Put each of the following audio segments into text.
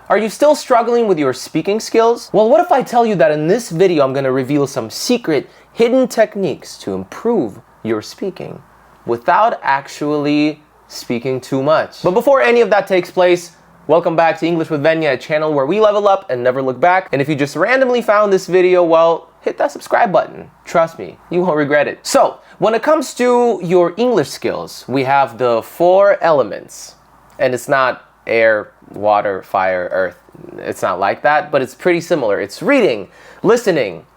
Are you still struggling with your speaking skills? Well, what if I tell you that in this video I'm going to reveal some secret hidden techniques to improve your speaking without actually speaking too much? But before any of that takes place, welcome back to English with Venya, a channel where we level up and never look back. And if you just randomly found this video, well, hit that subscribe button. Trust me, you won't regret it. So, when it comes to your English skills, we have the 4 elements. And it's not air, water, fire, earth. It's not like that, but it's pretty similar. It's reading, listening,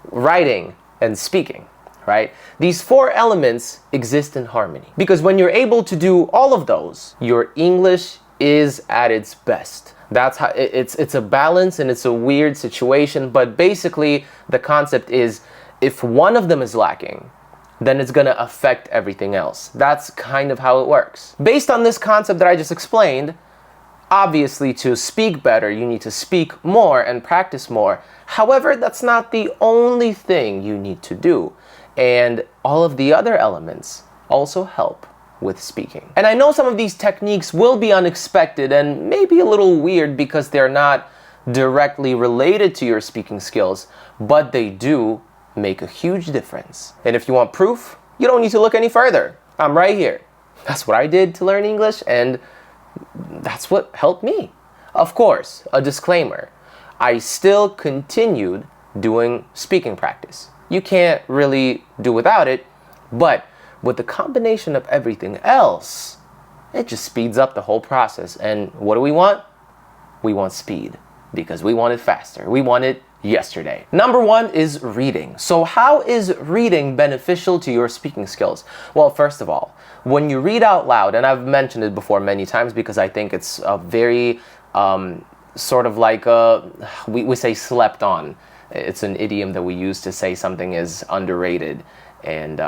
writing, and speaking, right? These 4 elements exist in harmony. Because when you're able to do all of those, your English is at its best. That's how it's a balance, and it's a weird situation, but basically the concept is if one of them is lacking, then it's gonna affect everything else. That's kind of how it works. Based on this concept that I just explained, obviously to speak better, you need to speak more and practice more. However, that's not the only thing you need to do. And all of the other elements also help with speaking. And I know some of these techniques will be unexpected and maybe a little weird because they're not directly related to your speaking skills, but they do make a huge difference. And if you want proof, you don't need to look any further. I'm right here. That's what I did to learn English, and that's what helped me. Of course, a disclaimer, I still continued doing speaking practice. You can't really do without it, but with the combination of everything else, it just speeds up the whole process. And what do we want? We want speed, because we want it faster. We want it yesterday. Number 1 is reading. So how is reading beneficial to your speaking skills? Well, first of all, when you read out loud, and I've mentioned it before many times because I think it's a very sort of like we say slept on. It's an idiom that we use to say something is underrated, and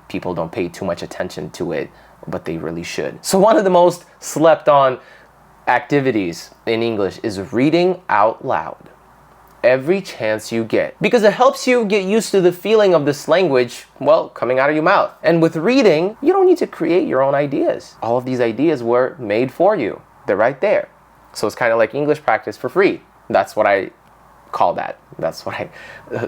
people don't pay too much attention to it, but they really should. So one of the most slept on activities in English is reading out loud every chance you get, because it helps you get used to the feeling of this language, well, coming out of your mouth. And with reading, you don't need to create your own ideas. All of these ideas were made for you. They're right there. So it's kind of like English practice for free. That's what I call that. That's what I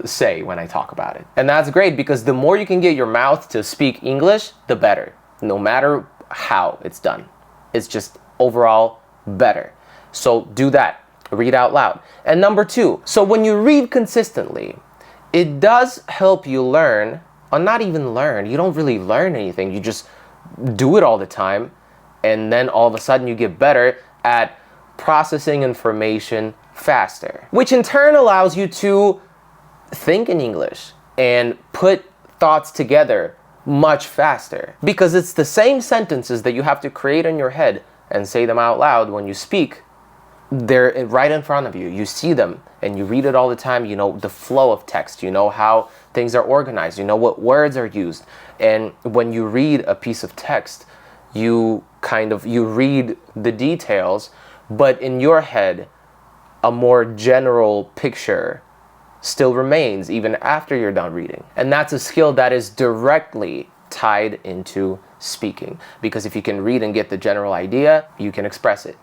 say when I talk about it. And that's great, because the more you can get your mouth to speak English, the better. No matter how it's done. It's just overall better. So do that. Read out loud. And number 2, so when you read consistently, it does help you learn, or not even learn. You don't really learn anything. You just do it all the time. And then all of a sudden you get better at processing information faster, which in turn allows you to think in English and put thoughts together much faster, because it's the same sentences that you have to create in your head and say them out loud. When you speak, they're right in front of you. You see them and you read it all the time. You know the flow of text. You know how things are organized. You know what words are used. And when you read a piece of text, you read the details, but in your head, a more general picture still remains even after you're done reading. And that's a skill that is directly tied into speaking, because if you can read and get the general idea, you can express it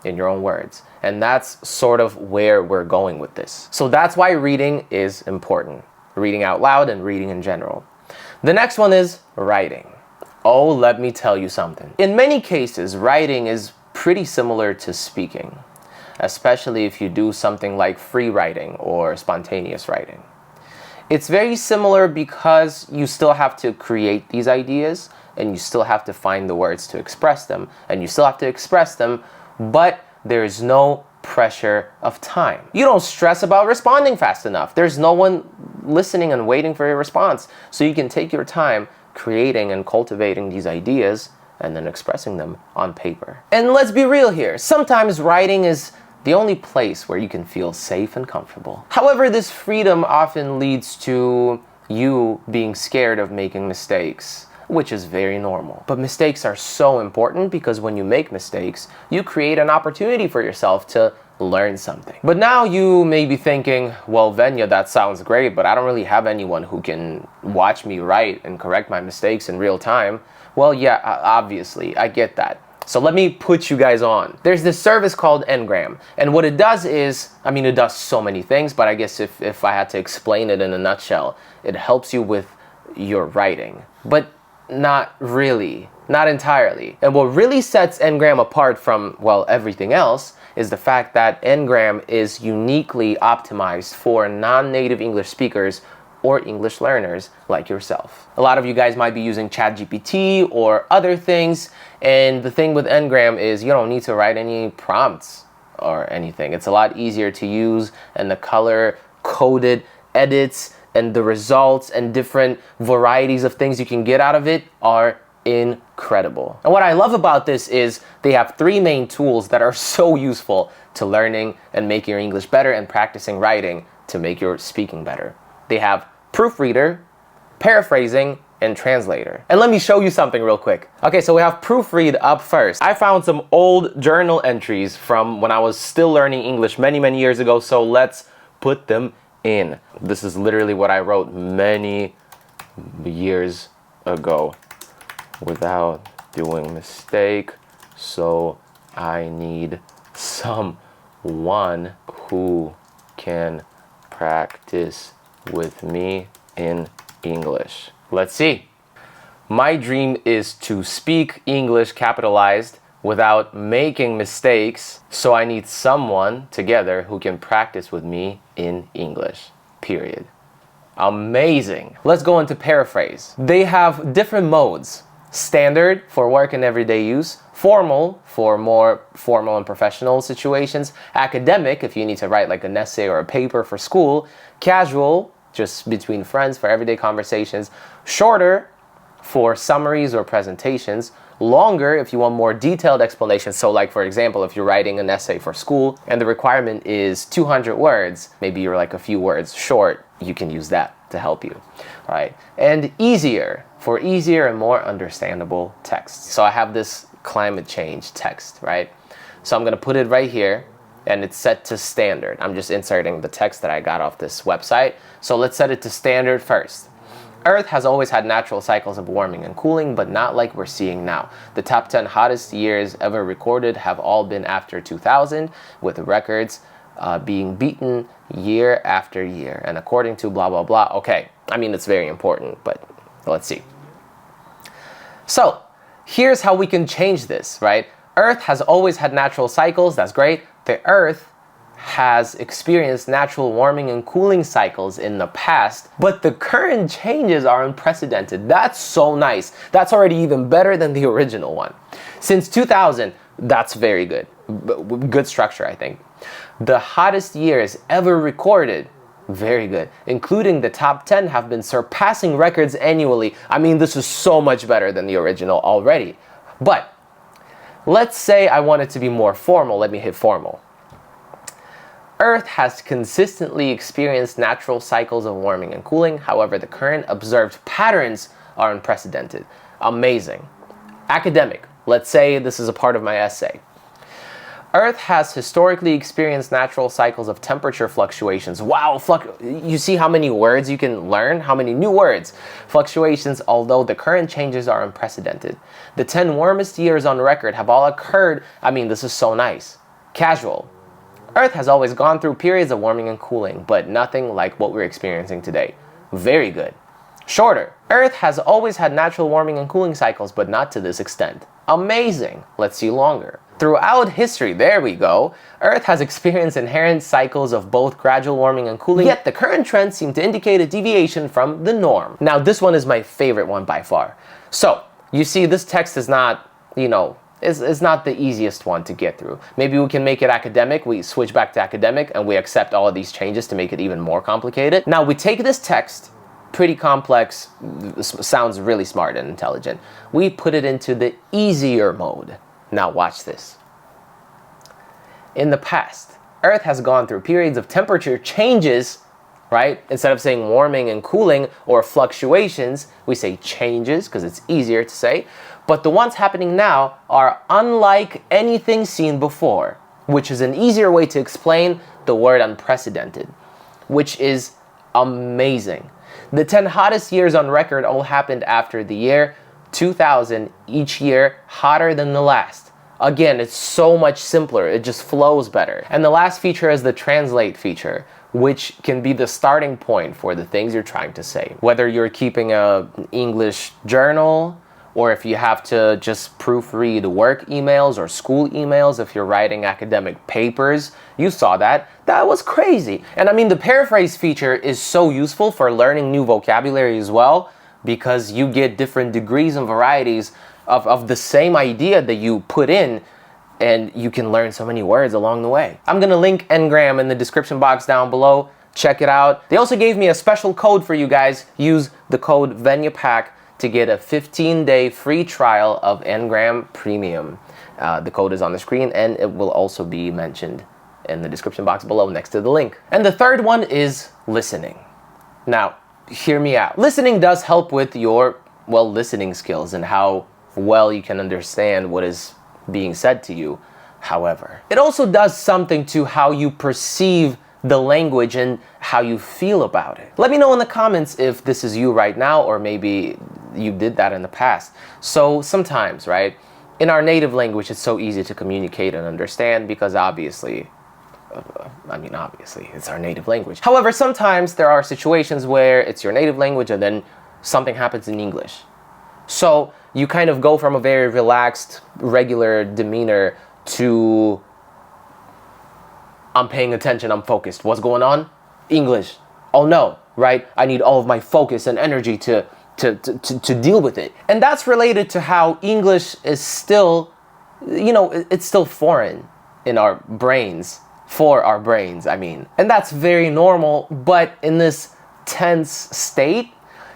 in your own words. And that's sort of where we're going with this. So that's why reading is important. Reading out loud and reading in general. The next one is writing. Oh, let me tell you something. In many cases, writing is pretty similar to speaking, especially if you do something like free writing or spontaneous writing. It's very similar because you still have to create these ideas, and you still have to find the words to express them, and you still have to express them, but there is no pressure of time. You don't stress about responding fast enough. There's no one listening and waiting for your response. So you can take your time creating and cultivating these ideas and then expressing them on paper. And let's be real here. Sometimes writing is the only place where you can feel safe and comfortable. However, this freedom often leads to you being scared of making mistakes, which is very normal. But mistakes are so important, because when you make mistakes, you create an opportunity for yourself to learn something. But now you may be thinking, well, Venya, that sounds great, but I don't really have anyone who can watch me write and correct my mistakes in real time. Well, yeah, obviously, I get that. So let me put you guys on. There's this service called Engram. And what it does is, I mean, it does so many things, but I guess if I had to explain it in a nutshell, it helps you with your writing. But not really, not entirely. And what really sets Engram apart from, well, everything else is the fact that Engram is uniquely optimized for non-native English speakers or English learners like yourself. A lot of you guys might be using ChatGPT or other things, and the thing with Engram is you don't need to write any prompts or anything. It's a lot easier to use, and the color-coded edits and the results and different varieties of things you can get out of it are incredible. And what I love about this is they have 3 main tools that are so useful to learning and making your English better and practicing writing to make your speaking better. They have proofreader, paraphrasing, and translator. And let me show you something real quick. Okay, so we have proofread up first. I found some old journal entries from when I was still learning English many, many years ago, so let's put them in. This is literally what I wrote many years ago without doing mistake, so I need someone who can practice with me in English. Let's see. My dream is to speak English capitalized without making mistakes, so I need someone together who can practice with me in English. Period. Amazing. Let's go into paraphrase. They have different modes. Standard for work and everyday use, formal for more formal and professional situations, academic if you need to write like an essay or a paper for school, casual just between friends for everyday conversations, shorter for summaries or presentations, longer if you want more detailed explanations. So like, for example, if you're writing an essay for school and the requirement is 200 words, maybe you're like a few words short, you can use that to help you, all right? And easier for easier and more understandable text. So I have this climate change text, right? So I'm gonna put it right here, and it's set to standard. I'm just inserting the text that I got off this website. So let's set it to standard first. Earth has always had natural cycles of warming and cooling, but not like we're seeing now. The top 10 hottest years ever recorded have all been after 2000, with records being beaten year after year. And according to blah, blah, blah. Okay, I mean, it's very important, but let's see. So here's how we can change this, right? Earth has always had natural cycles. That's great. The Earth has experienced natural warming and cooling cycles in the past, but the current changes are unprecedented. That's so nice. That's already even better than the original one. Since 2000, that's very good. Good structure, I think. The hottest years ever recorded, very good. Including the top 10 have been surpassing records annually. I mean, this is so much better than the original already. But let's say I want it to be more formal. Let me hit formal. Earth has consistently experienced natural cycles of warming and cooling. However, the current observed patterns are unprecedented. Amazing. Academic. Let's say this is a part of my essay. Earth has historically experienced natural cycles of temperature fluctuations. Wow, you see how many words you can learn? How many new words? Fluctuations, although the current changes are unprecedented. The 10 warmest years on record have all occurred. I mean, this is so nice. Casual. Earth has always gone through periods of warming and cooling, but nothing like what we're experiencing today. Very good. Shorter. Earth has always had natural warming and cooling cycles, but not to this extent. Amazing. Let's see longer. Throughout history, there we go, Earth has experienced inherent cycles of both gradual warming and cooling, yet the current trends seem to indicate a deviation from the norm. Now, this one is my favorite one by far. So, you see, this text is not, is not the easiest one to get through. Maybe we can make it academic. We switch back to academic and we accept all of these changes to make it even more complicated. Now, we take this text, pretty complex, sounds really smart and intelligent. We put it into the easier mode. Now watch this. In the past, Earth has gone through periods of temperature changes, right? Instead of saying warming and cooling or fluctuations, we say changes because it's easier to say. But the ones happening now are unlike anything seen before, which is an easier way to explain the word unprecedented, which is amazing. The 10 hottest years on record all happened after the year 2000, each year hotter than the last. Again, it's so much simpler. It just flows better. And the last feature is the translate feature, which can be the starting point for the things you're trying to say. Whether you're keeping an English journal, or if you have to just proofread work emails or school emails, if you're writing academic papers, you saw that. That was crazy. And I mean, the paraphrase feature is so useful for learning new vocabulary as well, because you get different degrees and varieties of the same idea that you put in, and you can learn so many words along the way. I'm gonna link Engram in the description box down below. Check it out. They also gave me a special code for you guys. Use the code Venya Pak to get a 15-day free trial of Engram PREMIUM. The code is on the screen, and it will also be mentioned in the description box below next to the link. And the third one is listening. Now, hear me out. Listening does help with your, well, listening skills and how well you can understand what is being said to you. However, it also does something to how you perceive the language and how you feel about it. Let me know in the comments if this is you right now, or maybe you did that in the past. So sometimes, right, in our native language, it's so easy to communicate and understand because obviously, it's our native language. However, sometimes there are situations where it's your native language and then something happens in English. So you kind of go from a very relaxed, regular demeanor to, I'm paying attention, I'm focused. What's going on? English. Oh no, right? I need all of my focus and energy to deal with it. And that's related to how English is still, it's still foreign in our brains, for our brains, I mean. And that's very normal, but in this tense state,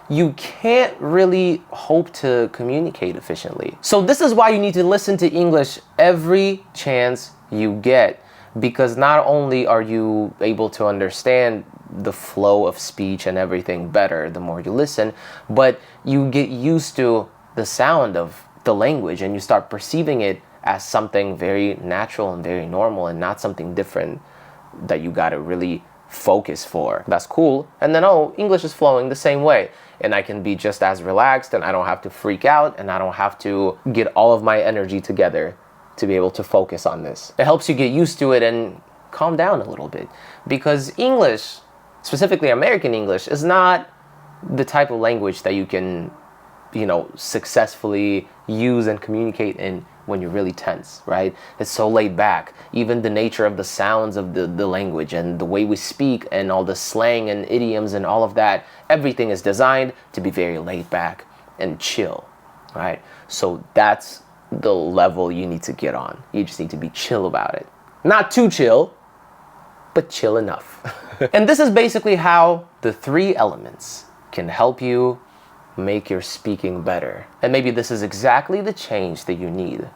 you can't really hope to communicate efficiently. So this is why you need to listen to English every chance you get, because not only are you able to understand the flow of speech and everything better the more you listen, but you get used to the sound of the language and you start perceiving it as something very natural and very normal and not something different that you gotta really focus for. That's cool. And then, oh, English is flowing the same way. And I can be just as relaxed, and I don't have to freak out, and I don't have to get all of my energy together to be able to focus on this. It helps you get used to it and calm down a little bit, because English, specifically American English, is not the type of language that you can, successfully use and communicate in when you're really tense, right? It's so laid back. Even the nature of the sounds of the language and the way we speak and all the slang and idioms and all of that, everything is designed to be very laid back and chill, right? So that's the level you need to get on. You just need to be chill about it. Not too chill, but chill enough. And this is basically how the 3 elements can help you make your speaking better. And maybe this is exactly the change that you need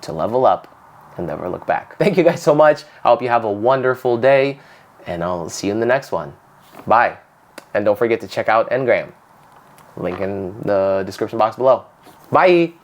to level up and never look back. Thank you guys so much. I hope you have a wonderful day, and I'll see you in the next one. Bye. And don't forget to check out Engram. Link in the description box below. Bye.